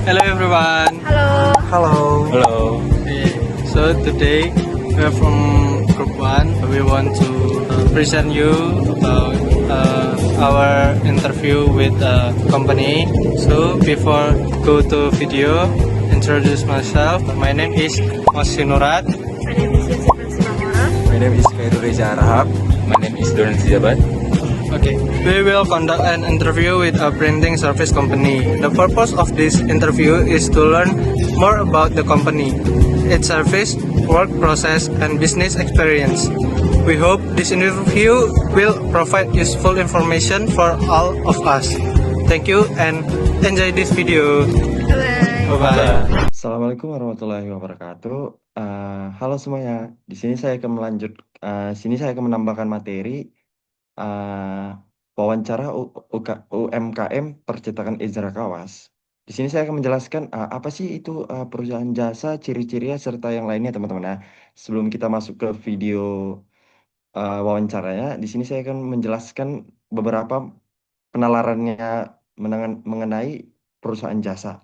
Hello everyone. Halo. Halo. Halo. Okay, so today we are from Group One. We want to present you about our interview with a company. So before go to video, introduce myself. My name is Mosinurat. My name is Yasmin Sinamora. My name is Khairul Reza Arhab. My name is Doran Sijabat. Okay, we will conduct an interview with a printing service company. The purpose of this interview is to learn more about the company, its service, work process, and business experience. We hope this interview will provide useful information for all of us. Thank you and enjoy this video. Bye. Bye-bye. Assalamualaikum warahmatullahi wabarakatuh. Halo semuanya. Di sini saya akan menambahkan materi wawancara UMKM percetakan Ejra Kawas. Di sini saya akan menjelaskan apa sih itu perusahaan jasa, ciri-cirinya serta yang lainnya teman-teman. Nah, sebelum kita masuk ke video wawancaranya, di sini saya akan menjelaskan beberapa penalarannya mengenai perusahaan jasa.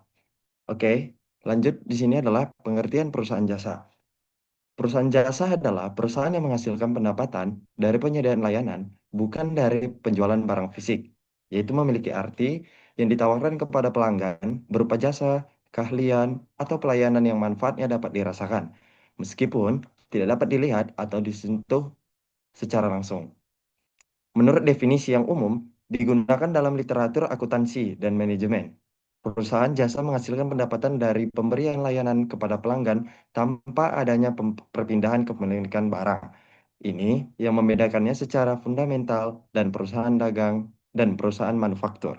Oke, lanjut di sini adalah pengertian perusahaan jasa. Perusahaan jasa adalah perusahaan yang menghasilkan pendapatan dari penyediaan layanan, bukan dari penjualan barang fisik, yaitu memiliki arti yang ditawarkan kepada pelanggan berupa jasa, keahlian, atau pelayanan yang manfaatnya dapat dirasakan, meskipun tidak dapat dilihat atau disentuh secara langsung. Menurut definisi yang umum, digunakan dalam literatur akuntansi dan manajemen. Perusahaan jasa menghasilkan pendapatan dari pemberian layanan kepada pelanggan tanpa adanya perpindahan kepemilikan barang. Ini yang membedakannya secara fundamental dan perusahaan dagang dan perusahaan manufaktur.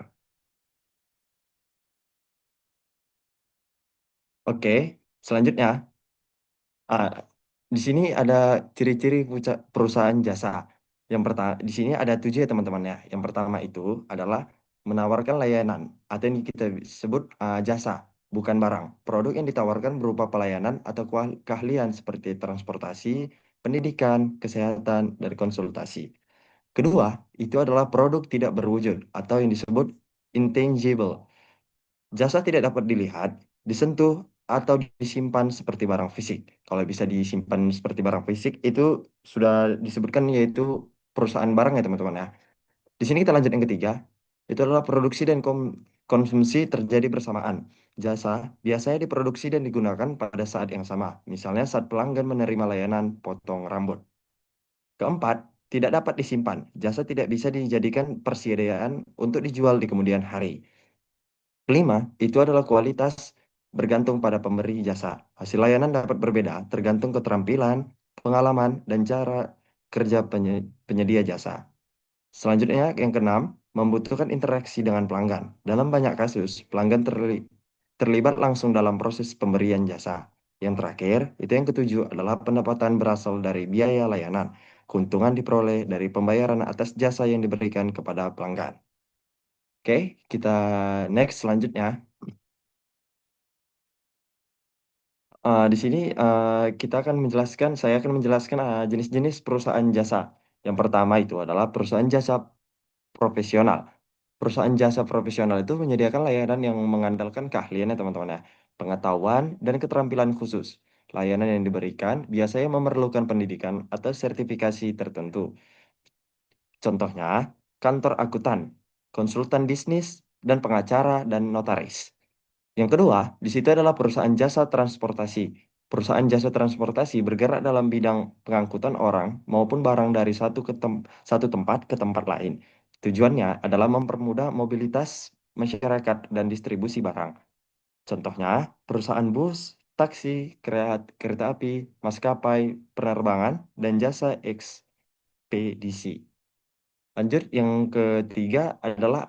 Oke, selanjutnya ah, di sini ada ciri-ciri perusahaan jasa. Yang pertama, di sini ada 7 ya teman-teman ya. Yang pertama itu adalah menawarkan layanan atau yang kita sebut jasa, bukan barang. Produk yang ditawarkan berupa pelayanan atau keahlian seperti transportasi, pendidikan, kesehatan, dan konsultasi. Kedua, itu adalah produk tidak berwujud atau yang disebut intangible. Jasa tidak dapat dilihat, disentuh, atau disimpan seperti barang fisik. Kalau bisa disimpan seperti barang fisik, itu sudah disebutkan yaitu perusahaan barang ya teman-teman ya. Di sini kita lanjut yang ketiga, itu adalah produksi dan konsumsi terjadi bersamaan. Jasa biasanya diproduksi dan digunakan pada saat yang sama, misalnya saat pelanggan menerima layanan potong rambut. Keempat, tidak dapat disimpan. Jasa tidak bisa dijadikan persediaan untuk dijual di kemudian hari. Kelima, itu adalah kualitas bergantung pada pemberi jasa. Hasil layanan dapat berbeda tergantung keterampilan, pengalaman, dan cara kerja penyedia jasa. Selanjutnya, yang keenam, membutuhkan interaksi dengan pelanggan. Dalam banyak kasus, pelanggan terlibat langsung dalam proses pemberian jasa. Yang terakhir, itu yang ketujuh adalah pendapatan berasal dari biaya layanan. Keuntungan diperoleh dari pembayaran atas jasa yang diberikan kepada pelanggan. Oke, kita next selanjutnya. Di sini saya akan menjelaskan jenis-jenis perusahaan jasa. Yang pertama itu adalah perusahaan jasa profesional. Perusahaan jasa profesional itu menyediakan layanan yang mengandalkan keahlian ya teman-teman ya, pengetahuan dan keterampilan khusus. Layanan yang diberikan biasanya memerlukan pendidikan atau sertifikasi tertentu. Contohnya, kantor akuntan, konsultan bisnis, dan pengacara dan notaris. Yang kedua, di situ adalah perusahaan jasa transportasi. Perusahaan jasa transportasi bergerak dalam bidang pengangkutan orang maupun barang dari satu tempat ke tempat lain. Tujuannya adalah mempermudah mobilitas masyarakat dan distribusi barang. Contohnya, perusahaan bus, taksi, kereta api, maskapai, penerbangan, dan jasa ekspedisi. Lanjut, yang ketiga adalah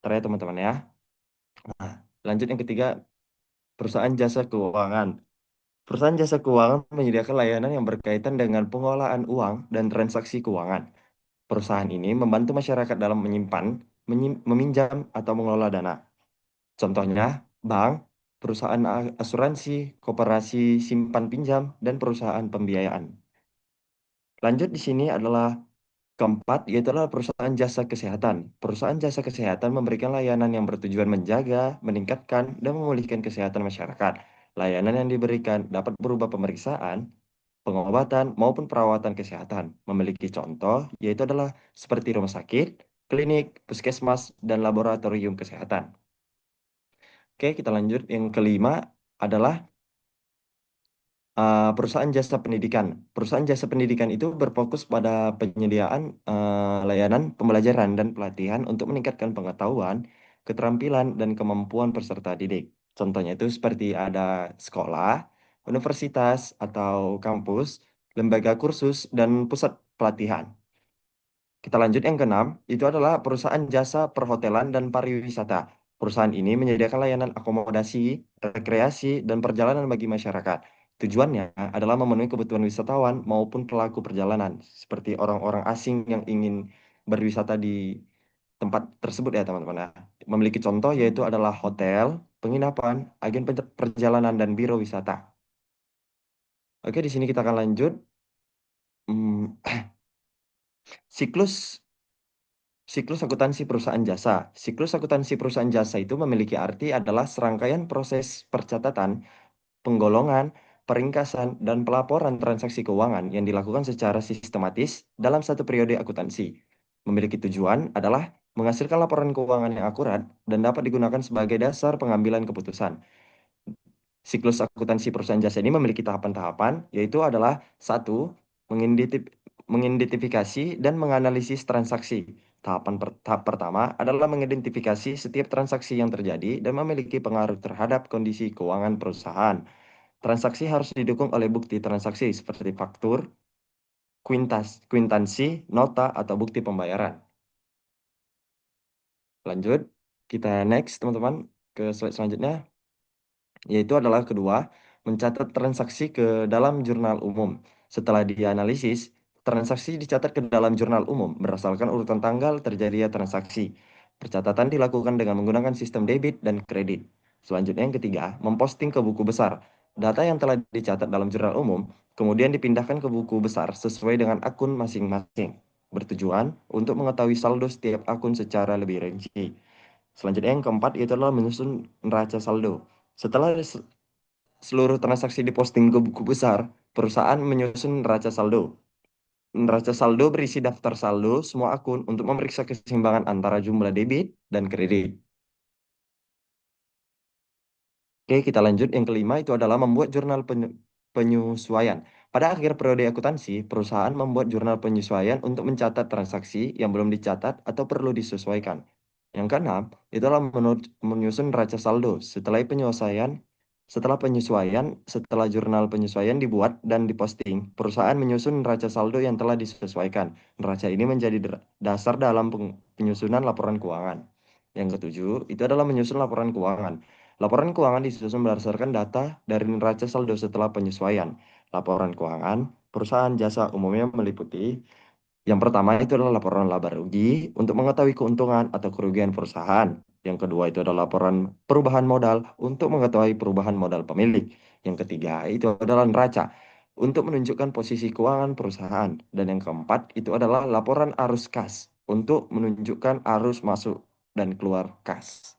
teman-teman ya. Nah, lanjut yang ketiga, perusahaan jasa keuangan. Perusahaan jasa keuangan menyediakan layanan yang berkaitan dengan pengolahan uang dan transaksi keuangan. Perusahaan ini membantu masyarakat dalam menyimpan, meminjam, atau mengelola dana. Contohnya, bank, perusahaan asuransi, koperasi simpan pinjam, dan perusahaan pembiayaan. Lanjut di sini adalah Keempat, yaitu adalah perusahaan jasa kesehatan. Perusahaan jasa kesehatan memberikan layanan yang bertujuan menjaga, meningkatkan, dan memulihkan kesehatan masyarakat. Layanan yang diberikan dapat berupa pemeriksaan, pengobatan, maupun perawatan kesehatan. Memiliki contoh, yaitu adalah seperti rumah sakit, klinik, puskesmas, dan laboratorium kesehatan. Oke, kita lanjut. Yang kelima adalah perusahaan jasa pendidikan. Perusahaan jasa pendidikan itu berfokus pada penyediaan layanan pembelajaran dan pelatihan untuk meningkatkan pengetahuan, keterampilan, dan kemampuan peserta didik. Contohnya itu seperti ada sekolah, universitas, atau kampus, lembaga kursus, dan pusat pelatihan. Kita lanjut yang keenam, itu adalah perusahaan jasa perhotelan dan pariwisata. Perusahaan ini menyediakan layanan akomodasi, rekreasi, dan perjalanan bagi masyarakat. Tujuannya adalah memenuhi kebutuhan wisatawan maupun pelaku perjalanan, seperti orang-orang asing yang ingin berwisata di tempat tersebut ya teman-teman. Nah, memiliki contoh yaitu adalah hotel, penginapan, agen perjalanan, dan biro wisata. Oke, di sini kita akan lanjut. Hmm, siklus Siklus akuntansi perusahaan jasa. Siklus akuntansi perusahaan jasa itu memiliki arti adalah serangkaian proses percatatan, penggolongan, peringkasan, dan pelaporan transaksi keuangan yang dilakukan secara sistematis dalam satu periode akuntansi. Memiliki tujuan adalah menghasilkan laporan keuangan yang akurat dan dapat digunakan sebagai dasar pengambilan keputusan. Siklus akuntansi perusahaan jasa ini memiliki tahapan-tahapan, yaitu adalah satu, mengidentifikasi dan menganalisis transaksi. Tahap pertama adalah mengidentifikasi setiap transaksi yang terjadi dan memiliki pengaruh terhadap kondisi keuangan perusahaan. Transaksi harus didukung oleh bukti transaksi seperti faktur, kuitansi, nota, atau bukti pembayaran. Lanjut, kita next teman-teman ke slide selanjutnya, yaitu adalah kedua, mencatat transaksi ke dalam jurnal umum. Setelah dianalisis, transaksi dicatat ke dalam jurnal umum berdasarkan urutan tanggal terjadinya transaksi. Percatatan dilakukan dengan menggunakan sistem debit dan kredit. Selanjutnya yang ketiga, memposting ke buku besar. Data yang telah dicatat dalam jurnal umum kemudian dipindahkan ke buku besar sesuai dengan akun masing-masing. Bertujuan untuk mengetahui saldo setiap akun secara lebih rinci. Selanjutnya yang keempat itu adalah menyusun neraca saldo. Setelah seluruh transaksi diposting ke buku besar, perusahaan menyusun neraca saldo. Neraca saldo berisi daftar saldo semua akun untuk memeriksa keseimbangan antara jumlah debit dan kredit. Oke, kita lanjut. Yang kelima itu adalah membuat jurnal penyesuaian. Pada akhir periode akuntansi, perusahaan membuat jurnal penyesuaian untuk mencatat transaksi yang belum dicatat atau perlu disesuaikan. Yang keenam, itu adalah menyusun neraca saldo. Setelah jurnal penyesuaian dibuat dan diposting, perusahaan menyusun neraca saldo yang telah disesuaikan. Neraca ini menjadi dasar dalam penyusunan laporan keuangan. Yang ketujuh, itu adalah menyusun laporan keuangan. Laporan keuangan disusun berdasarkan data dari neraca saldo setelah penyesuaian. Laporan keuangan perusahaan jasa umumnya meliputi yang pertama itu adalah laporan laba rugi untuk mengetahui keuntungan atau kerugian perusahaan. Yang kedua itu adalah laporan perubahan modal untuk mengetahui perubahan modal pemilik. Yang ketiga itu adalah neraca untuk menunjukkan posisi keuangan perusahaan. Dan yang keempat itu adalah laporan arus kas untuk menunjukkan arus masuk dan keluar kas.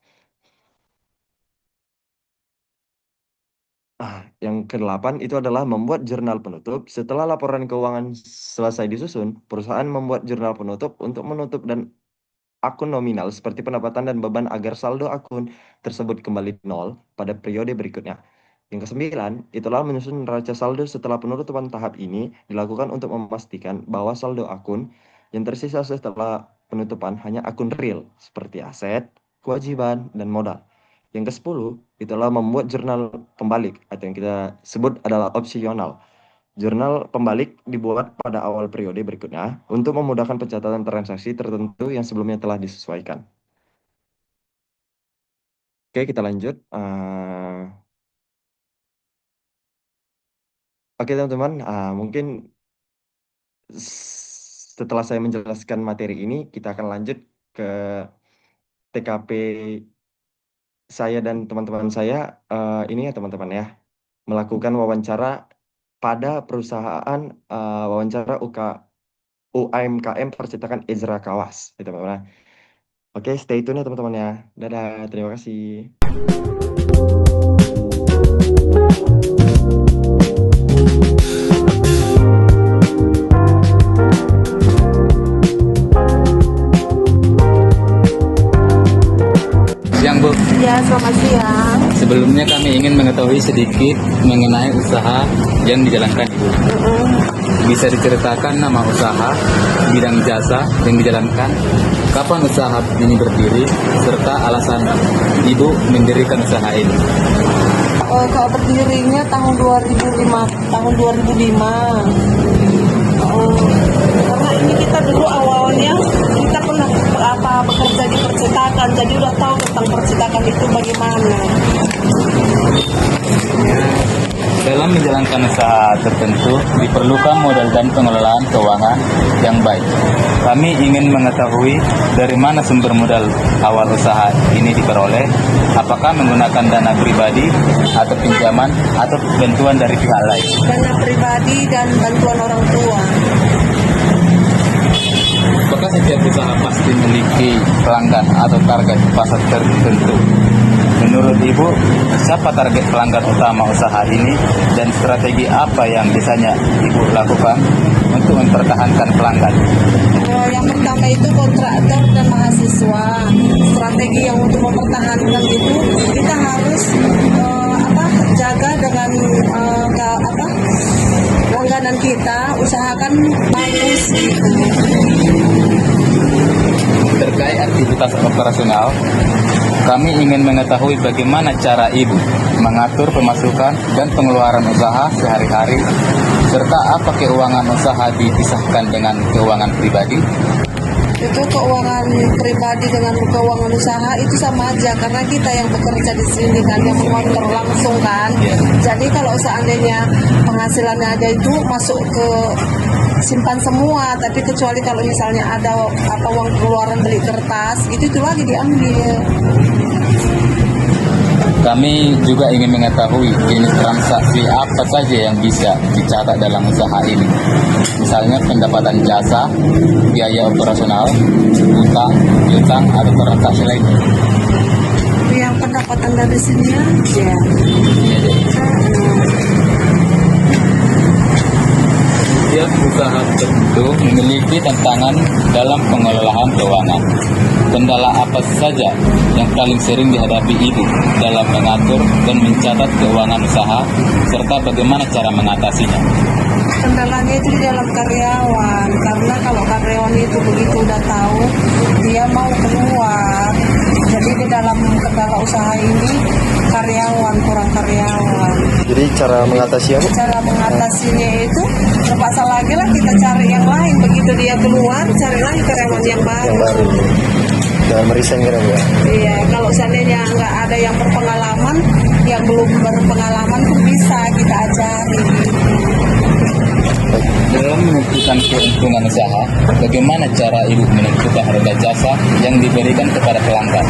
Yang kedelapan itu adalah membuat jurnal penutup. Setelah laporan keuangan selesai disusun, perusahaan membuat jurnal penutup untuk menutup dan akun nominal seperti pendapatan dan beban agar saldo akun tersebut kembali nol pada periode berikutnya. Yang kesembilan, itulah menyusun neraca saldo setelah penutupan. Tahap ini dilakukan untuk memastikan bahwa saldo akun yang tersisa setelah penutupan hanya akun real seperti aset, kewajiban, dan modal. Yang ke-10, itulah membuat jurnal pembalik atau yang kita sebut adalah opsional. Jurnal pembalik dibuat pada awal periode berikutnya untuk memudahkan pencatatan transaksi tertentu yang sebelumnya telah disesuaikan. Oke, kita lanjut. Oke, teman-teman, mungkin setelah saya menjelaskan materi ini, kita akan lanjut ke TKP saya dan teman-teman saya. Ini ya, teman-teman ya, melakukan wawancara pada perusahaan wawancara UMKM Percetakan Ezra Kawas, ya teman-teman. Oke, stay tune ya teman-teman ya. Dadah, terima kasih. Siang Bu, Ya, selamat siang. sebelumnya kami ingin mengetahui sedikit mengenai usaha yang dijalankan Ibu. Bisa diceritakan nama usaha, bidang jasa yang dijalankan, kapan usaha ini berdiri, serta alasan Ibu mendirikan usaha ini. Kalau berdirinya tahun 2005, karena ini kita dulu awalnya kita pernah bekerja di percetakan, jadi udah tahu tentang percetakan itu bagaimana. Dalam menjalankan usaha tertentu diperlukan modal dan pengelolaan keuangan yang baik. Kami ingin mengetahui dari mana sumber modal awal usaha ini diperoleh, apakah menggunakan dana pribadi atau pinjaman atau bantuan dari pihak lain. Dana pribadi dan bantuan orang tua. Apakah setiap usaha pasti memiliki pelanggan atau target pasar tertentu? Menurut Ibu, siapa target pelanggan utama usaha ini dan strategi apa yang biasanya Ibu lakukan untuk mempertahankan pelanggan? Yang pertama itu kontraktor dan mahasiswa. Strategi yang untuk mempertahankan itu kita harus jaga dengan langganan kita, usahakan bagus gitu. Terkait aktivitas operasional, kami ingin mengetahui bagaimana cara Ibu mengatur pemasukan dan pengeluaran usaha sehari-hari, serta apa keuangan usaha dipisahkan dengan keuangan pribadi. Itu keuangan pribadi dengan keuangan usaha itu sama aja, karena kita yang bekerja di sini kan yang mengontrol langsung kan. Jadi kalau seandainya penghasilannya ada itu masuk ke simpan semua, tapi kecuali kalau misalnya ada uang keluaran beli kertas itu lagi diambil. Kami juga ingin mengetahui jenis transaksi apa saja yang bisa dicatat dalam usaha ini. Misalnya pendapatan jasa, biaya operasional, utang, piutang, atau transaksi lainnya. Yang pendapatan dari sini aja. Setiap usaha tertentu memiliki tantangan dalam pengelolaan keuangan. Kendala apa saja yang paling sering dihadapi Ibu dalam mengatur dan mencatat keuangan usaha, serta bagaimana cara mengatasinya? Kendalanya itu di dalam karyawan, karena kalau karyawan itu begitu udah tahu dia mau keluar, jadi di dalam kendala usaha ini kurang karyawan. Jadi cara mengatasi apa? Cara mengatasinya itu terpaksa lagi lah kita cari yang lain, begitu dia keluar cari lagi karyawan yang baru. Jangan meresign gitu ya. Iya, kalau seandainya nggak ada yang berpengalaman, yang belum berpengalaman pun bisa kita ajari. Dalam menentukan keuntungan usaha, bagaimana cara Ibu menentukan harga jasa yang diberikan kepada pelanggan?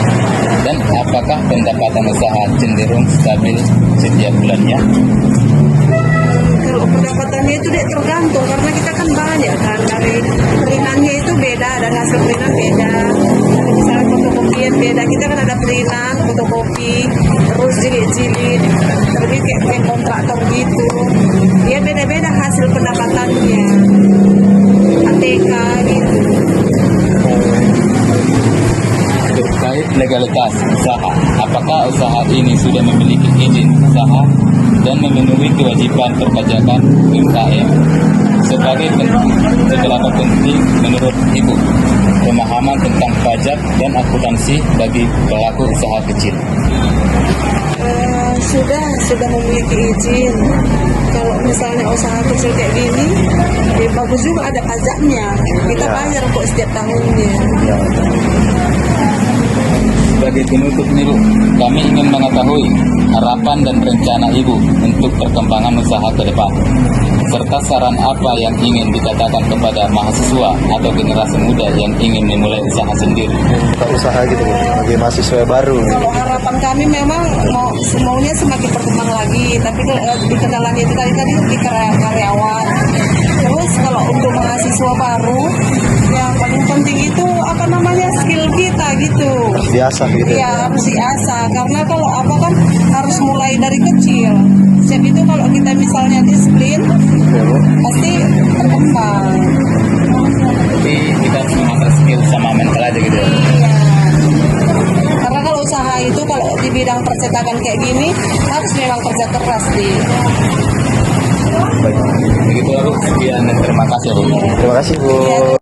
Dan apakah pendapatan usaha cenderung stabil setiap bulannya? Kalau pendapatannya itu dia tergantung, karena kita kan banyak kan, dari perinannya itu beda, dan hasil perinan beda. Dari misalnya fotokopian beda, kita kan ada perinan, fotokopi, terus jilid-jilid, terus kayak kontraktor gitu. Dia beda-beda hasil pendapatannya, ATK gitu. Terkait legalitas usaha, apakah usaha ini sudah memiliki izin usaha dan memenuhi kewajiban perpajakan UMKM? Sebagai seberapa penting menurut Ibu pemahaman tentang pajak dan akuntansi bagi pelaku usaha kecil? Sudah memiliki izin. Kalau misalnya usaha kecil kayak gini, ya bagus juga ada pajaknya. Kita bayar kok setiap tahunnya. Sebagai penutup nih Bu, kami ingin mengetahui harapan dan rencana Ibu untuk perkembangan usaha ke depan, serta saran apa yang ingin dikatakan kepada mahasiswa atau generasi muda yang ingin memulai usaha sendiri. Buka usaha gitu bagi mahasiswa baru. Kalau harapan kami memang maunya semakin berkembang lagi, tapi di kendalanya itu tadi di karyawan. Terus kalau untuk mahasiswa baru diasah gitu. Iya harus diasah karena kalau apa kan harus mulai dari kecil. Chef itu kalau kita misalnya disiplin pasti berkembang. Jadi kita harus mengasah skill sama mental aja gitu ya. Iya. Karena kalau usaha itu kalau di bidang percetakan kayak gini harus memang kerja keras di. Begitu Bu, sekian dan terima kasih Bu. Terima kasih Bu. Iya,